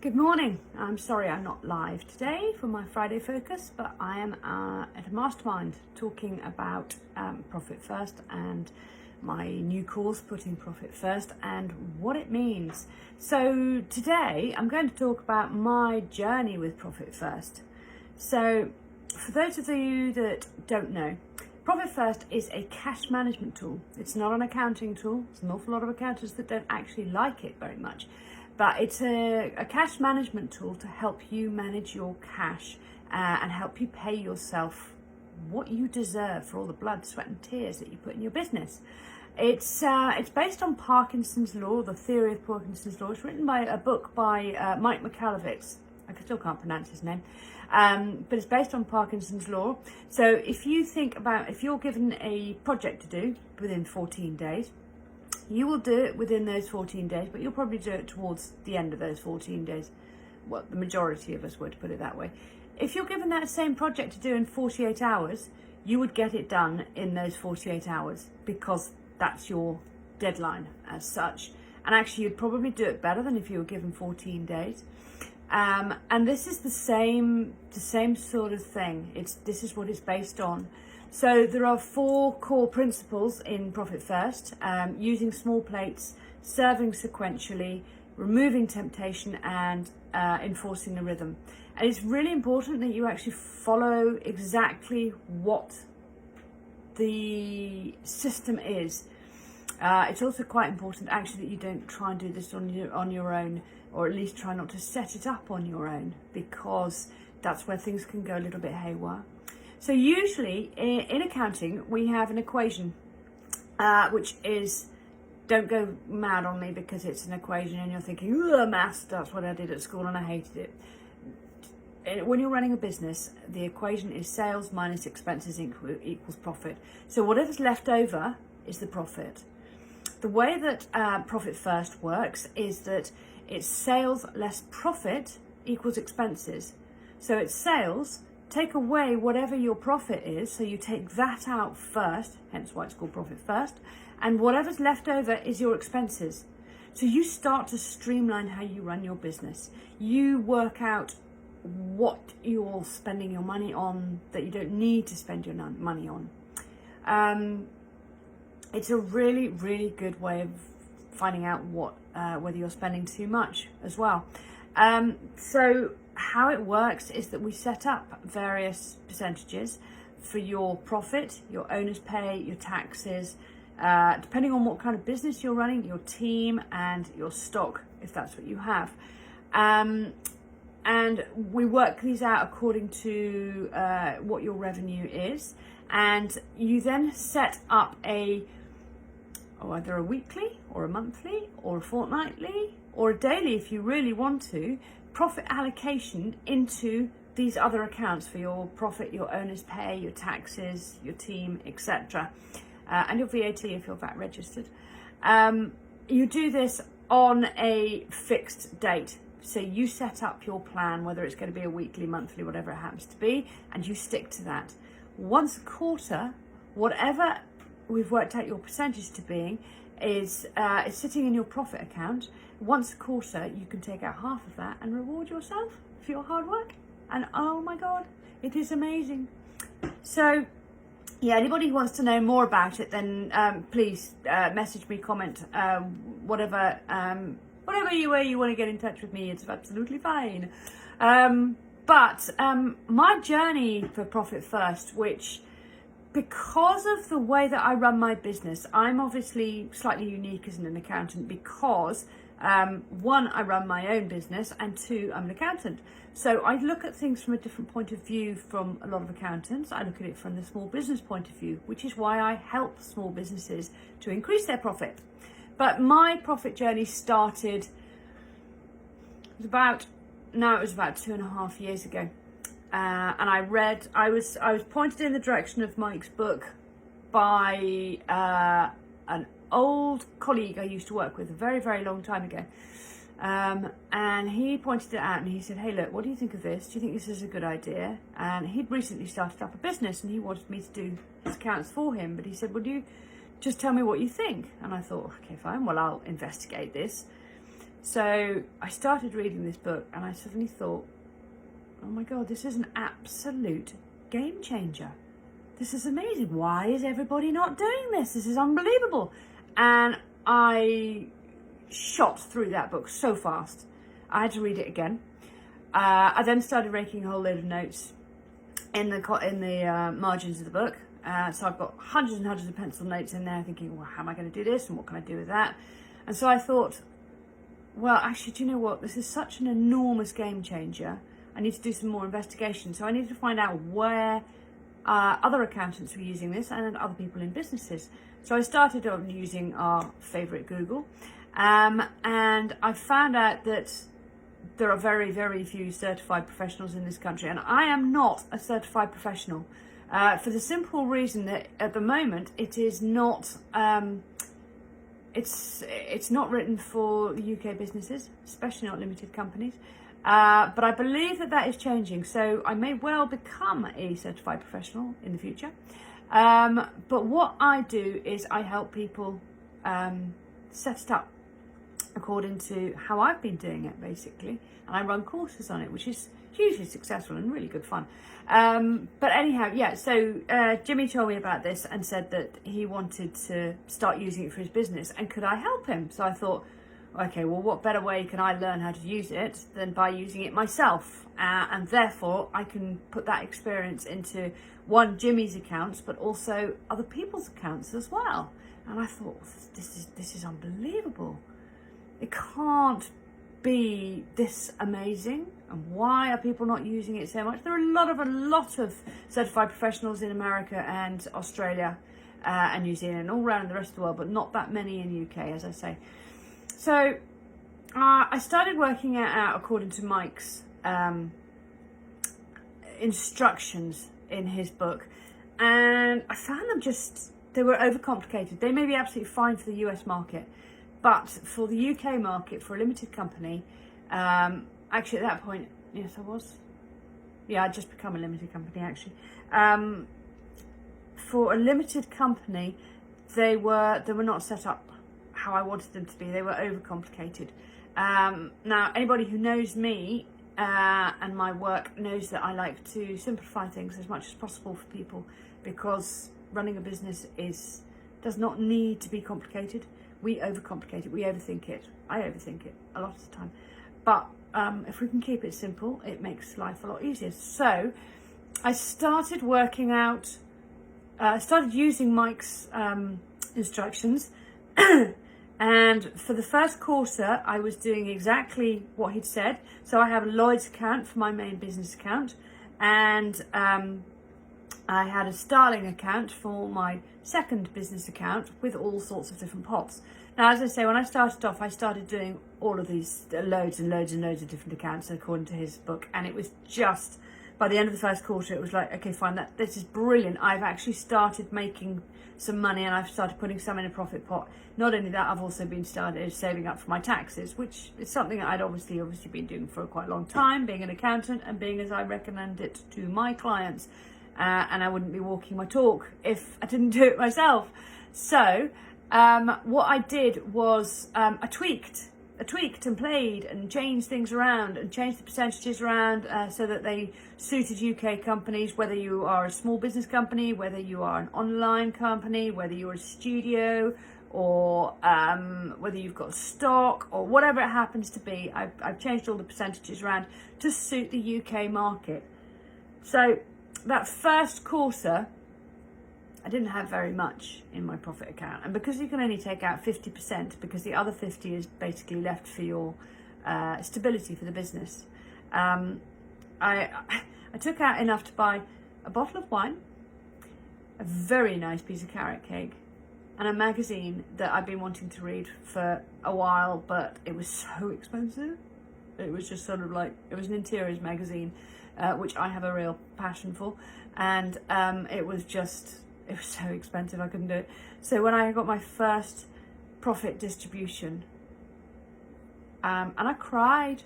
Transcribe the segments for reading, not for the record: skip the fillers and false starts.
Good morning. I'm sorry I'm not live today for my Friday focus, but I am at a mastermind talking about Profit First and my new course, Putting Profit First, and what it means. So today I'm going to talk about my journey with Profit First. So for those of you that don't know, Profit First is a cash management tool. It's not an accounting tool. There's an awful lot of accountants that don't actually like it very much. But it's a cash management tool to help you manage your cash and help you pay yourself what you deserve for all the blood, sweat and tears that you put in your business. It's based on Parkinson's Law, the theory of Parkinson's Law. It's written by a book by Mike Michalowicz. I still can't pronounce his name. But it's based on Parkinson's Law. So if you think about, if you're given a project to do within 14 days, you will do it within those 14 days, but you'll probably do it towards the end of those 14 days. Well, the majority of us would, put it that way. If you're given that same project to do in 48 hours, you would get it done in those 48 hours because that's your deadline as such. And actually, you'd probably do it better than if you were given 14 days. And this is the same sort of thing. This is what it's based on. So there are 4 core principles in Profit First: using small plates, serving sequentially, removing temptation, and enforcing the rhythm. And it's really important that you actually follow exactly what the system is. It's also quite important actually that you don't try and do this on your own, or at least try not to set it up on your own, because that's where things can go a little bit haywire. So usually in accounting, we have an equation, which is, don't go mad on me because it's an equation and you're thinking, oh, maths, that's what I did at school and I hated it. When you're running a business, the equation is sales minus expenses equals profit. So whatever's left over is the profit. The way that Profit First works is that it's sales less profit equals expenses. So it's sales, take away whatever your profit is, so you take that out first, hence why it's called Profit First, and whatever's left over is your expenses. So you start to streamline how you run your business. You work out what you're spending your money on that you don't need to spend your money on. It's a really, really good way of finding out whether you're spending too much as well. So how it works is that we set up various percentages for your profit, your owner's pay, your taxes, depending on what kind of business you're running, your team, and your stock, if that's what you have. And we work these out according to what your revenue is. And you then set up either a weekly or a monthly or a fortnightly or a daily, if you really want to, profit allocation into these other accounts for your profit, your owner's pay, your taxes, your team, etc. And your VAT if you're VAT registered. You do this on a fixed date. So you set up your plan, whether it's going to be a weekly, monthly, whatever it happens to be, and you stick to that. Once a quarter, whatever we've worked out your percentage to being is sitting in your profit account. Once a quarter, you can take out half of that and reward yourself for your hard work. And oh my God, it is amazing. So yeah, anybody who wants to know more about it, then please message me, comment, whatever way you want to get in touch with me, it's absolutely fine. But my journey for Profit First, which, because of the way that I run my business, I'm obviously slightly unique as an accountant because, 1, I run my own business, and 2, I'm an accountant. So I look at things from a different point of view from a lot of accountants. I look at it from the small business point of view, which is why I help small businesses to increase their profit. But my profit journey started, it was about 2.5 years ago. And I was pointed in the direction of Mike's book by an old colleague I used to work with a very, very long time ago. And he pointed it out and he said, hey, look, what do you think of this? Do you think this is a good idea? And he'd recently started up a business and he wanted me to do his accounts for him. But he said, would you just tell me what you think? And I thought, okay, fine, well, I'll investigate this. So I started reading this book and I suddenly thought, oh my God, this is an absolute game changer. This is amazing. Why is everybody not doing this? This is unbelievable. And I shot through that book so fast. I had to read it again. I then started making a whole load of notes in the margins of the book. So I've got hundreds and hundreds of pencil notes in there thinking, well, how am I going to do this and what can I do with that? And so I thought, well, actually, do you know what? This is such an enormous game changer. I need to do some more investigation. So I needed to find out where other accountants were using this and other people in businesses. So I started on using our favourite Google. And I found out that there are very, very few certified professionals in this country. And I am not a certified professional for the simple reason that at the moment it is not... It's not written for UK businesses, especially not limited companies. But I believe that is changing. So I may well become a certified professional in the future. But what I do is I help people set it up according to how I've been doing it, basically. And I run courses on it, which is hugely successful and really good fun. But anyhow, yeah, so Jimmy told me about this and said that he wanted to start using it for his business and could I help him? So I thought, okay, well, what better way can I learn how to use it than by using it myself? And therefore, I can put that experience into one, Jimmy's accounts, but also other people's accounts as well. And I thought, this is unbelievable. It can't be this amazing. And why are people not using it so much? There are a lot of certified professionals in America and Australia and New Zealand and all around the rest of the world, but not that many in the UK, as I say. So I started working it out according to Mike's instructions in his book, and I found them they were overcomplicated. They may be absolutely fine for the US market, but for the UK market, for a limited company, actually at that point, yes, I was. Yeah, I'd just become a limited company, actually. For a limited company, they were not set up how I wanted them to be. They were overcomplicated. Now, anybody who knows me and my work knows that I like to simplify things as much as possible for people, because running a business does not need to be complicated. We overcomplicate it. We overthink it. I overthink it a lot of the time. But if we can keep it simple, it makes life a lot easier. So I started working out, started using Mike's instructions. And for the first quarter, I was doing exactly what he'd said. So I have a Lloyd's account for my main business account. And I had a Starling account for my second business account with all sorts of different pots. Now, as I say, when I started off, I started doing all of these loads and loads and loads of different accounts according to his book. And it was just, by the end of the first quarter, it was like, okay, fine, this is brilliant. I've actually started making some money and I've started putting some in a profit pot. Not only that, I've also been started saving up for my taxes, which is something that I'd obviously been doing for quite a long time, being an accountant and being as I recommend it to my clients. And I wouldn't be walking my talk if I didn't do it myself. So what I did was I tweaked and played and changed things around and changed the percentages around so that they suited UK companies, whether you are a small business company, whether you are an online company, whether you're a studio, or whether you've got stock or whatever it happens to be. I've changed all the percentages around to suit the UK market. So that first quarter, I didn't have very much in my profit account. And because you can only take out 50%, because the other 50 is basically left for your stability for the business, I took out enough to buy a bottle of wine, a very nice piece of carrot cake, and a magazine that I've been wanting to read for a while, but it was so expensive. It was just sort of like, it was an interiors magazine, which I have a real passion for. And it was so expensive, I couldn't do it. So when I got my first profit distribution, and I cried,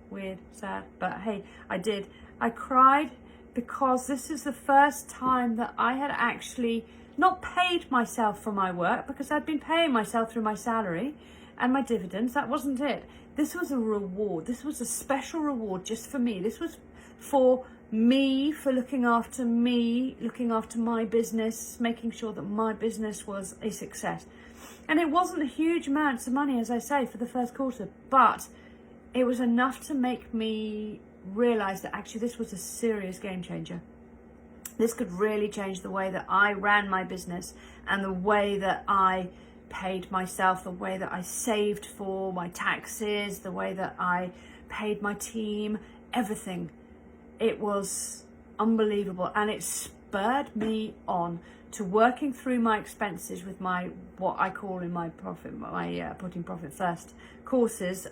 weird, sad, but hey, I did. I cried because this is the first time that I had actually not paid myself for my work, because I'd been paying myself through my salary, and my dividends. That wasn't it. This was a reward. This was a special reward just for me. This was for me, for looking after me, looking after my business, making sure that my business was a success. And it wasn't huge amounts of money, as I say, for the first quarter, but it was enough to make me realize that actually this was a serious game changer. This could really change the way that I ran my business and the way that I paid myself, the way that I saved for my taxes, the way that I paid my team, everything. It was unbelievable, and it spurred me on to working through my expenses with my, what I call in my profit, my putting profit first courses.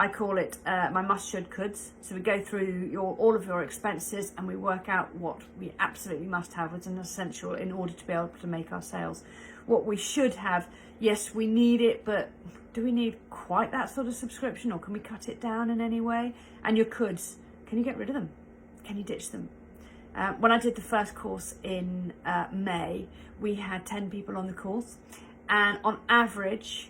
I call it my must, should, coulds. So we go through all of your expenses and we work out what we absolutely must have as an essential in order to be able to make our sales. What we should have, yes, we need it, but do we need quite that sort of subscription, or can we cut it down in any way? And your coulds, can you get rid of them? Can you ditch them? When I did the first course in May, we had 10 people on the course, and on average,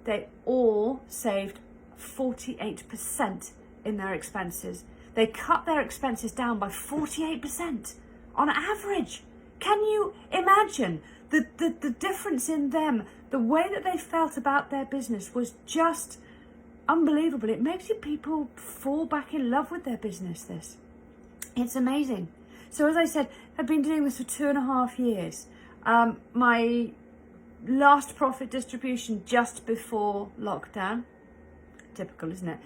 they all saved 48% in their expenses. They cut their expenses down by 48% on average. Can you imagine the difference in them? The way that they felt about their business was just unbelievable. It makes you people fall back in love with their business, this. It's amazing. So as I said, I've been doing this for 2.5 years. My last profit distribution just before lockdown, typical, isn't it?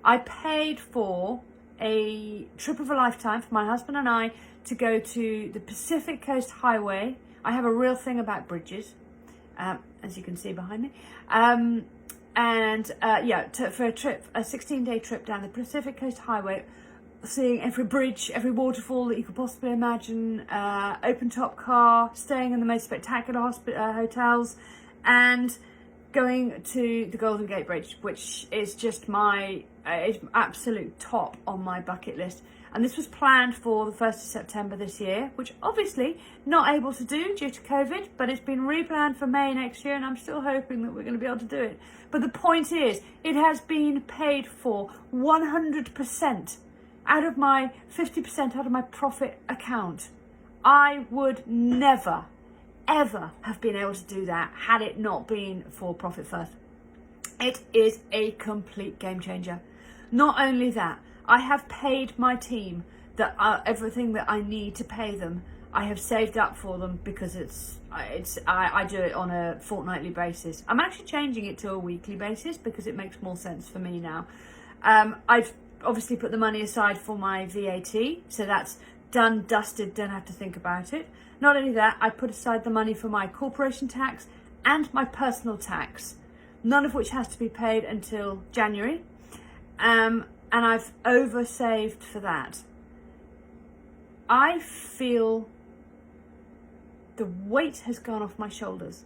I paid for a trip of a lifetime for my husband and I to go to the Pacific Coast Highway. I have a real thing about bridges, as you can see behind me. For a trip, a 16-day trip down the Pacific Coast Highway, seeing every bridge, every waterfall that you could possibly imagine, open top car, staying in the most spectacular hotels, and going to the Golden Gate Bridge, which is just my absolute top on my bucket list. And this was planned for the 1st of September this year, which obviously not able to do due to COVID, but it's been replanned for May next year, and I'm still hoping that we're going to be able to do it. But the point is, it has been paid for 100% out of my 50% out of my profit account. I would never, ever have been able to do that had it not been for Profit First. It is a complete game changer. Not only that, I have paid my team everything that I need to pay them. I have saved up for them because I do it on a fortnightly basis. I'm actually changing it to a weekly basis because it makes more sense for me now. I've obviously put the money aside for my VAT, so that's done, dusted, don't have to think about it. Not only that, I put aside the money for my corporation tax and my personal tax, none of which has to be paid until January. And I've oversaved for that. I feel the weight has gone off my shoulders.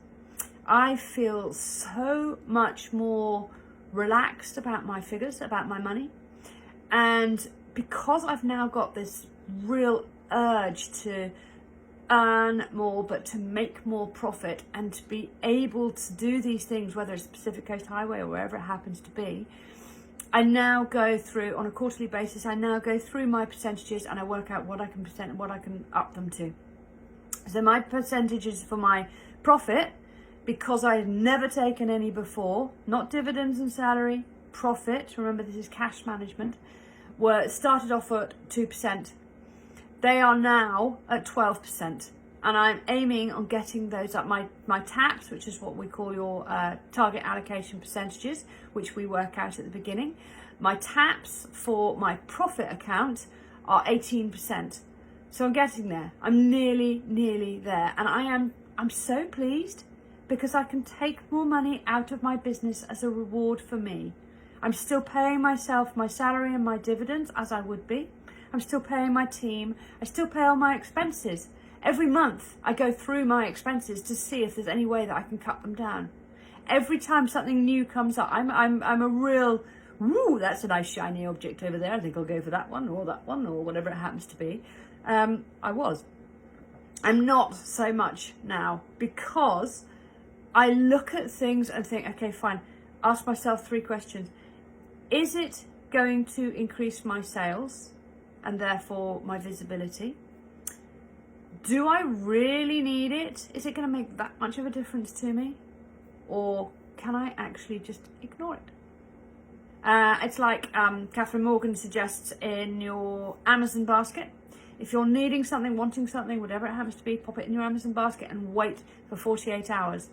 I feel so much more relaxed about my figures, about my money. And because I've now got this real urge to earn more, but to make more profit and to be able to do these things, whether it's Pacific Coast Highway or wherever it happens to be, I now go through, on a quarterly basis, I now go through my percentages and I work out what I can percent and what I can up them to. So my percentages for my profit, because I had never taken any before, not dividends and salary, profit, remember this is cash management, started off at 2%. They are now at 12%. And I'm aiming on getting those up. My TAPs, which is what we call your target allocation percentages, which we work out at the beginning. My TAPs for my profit account are 18%. So I'm getting there. I'm nearly there. And I'm so pleased because I can take more money out of my business as a reward for me. I'm still paying myself my salary and my dividends as I would be. I'm still paying my team. I still pay all my expenses. Every month I go through my expenses to see if there's any way that I can cut them down. Every time something new comes up, I'm a real, woo, that's a nice shiny object over there. I think I'll go for that one or whatever it happens to be. I'm not so much now because I look at things and think, okay, fine, ask myself 3 questions. Is it going to increase my sales and therefore my visibility? Do I really need it? Is it going to make that much of a difference to me? Or can I actually just ignore it? It's like Catherine Morgan suggests in your Amazon basket. If you're needing something, wanting something, whatever it happens to be, pop it in your Amazon basket and wait for 48 hours.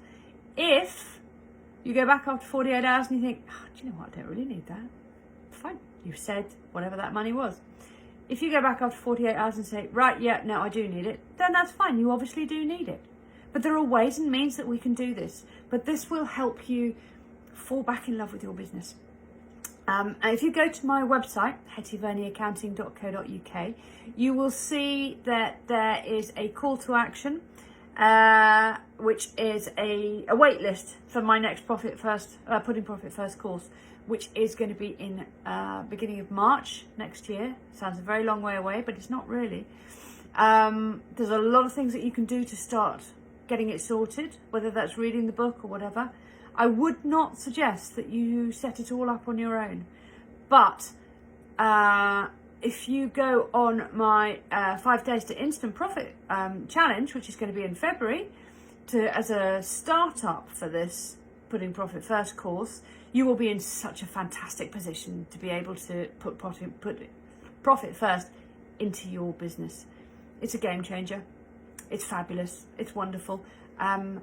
If you go back after 48 hours and you think, oh, do you know what, I don't really need that. Fine, you've said whatever that money was. If you go back after 48 hours and say, right, yeah, no, I do need it, then that's fine. You obviously do need it. But there are ways and means that we can do this. But this will help you fall back in love with your business. And if you go to my website, hettyverneyaccounting.co.uk, you will see that there is a call to action, which is a wait list for my next Putting Profit First course, which is going to be in beginning of March next year. Sounds a very long way away, but it's not really. There's a lot of things that you can do to start getting it sorted, whether that's reading the book or whatever. I would not suggest that you set it all up on your own. But if you go on my 5 Days to Instant Profit challenge, which is going to be in February, as a startup for this Putting Profit First course, you will be in such a fantastic position to be able to put profit first into your business. It's a game changer. It's fabulous. It's wonderful. And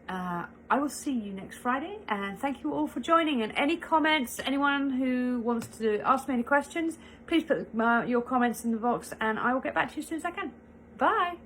I will see you next Friday, and thank you all for joining. And any comments, anyone who wants to ask me any questions, please put your comments in the box and I will get back to you as soon as I can. Bye.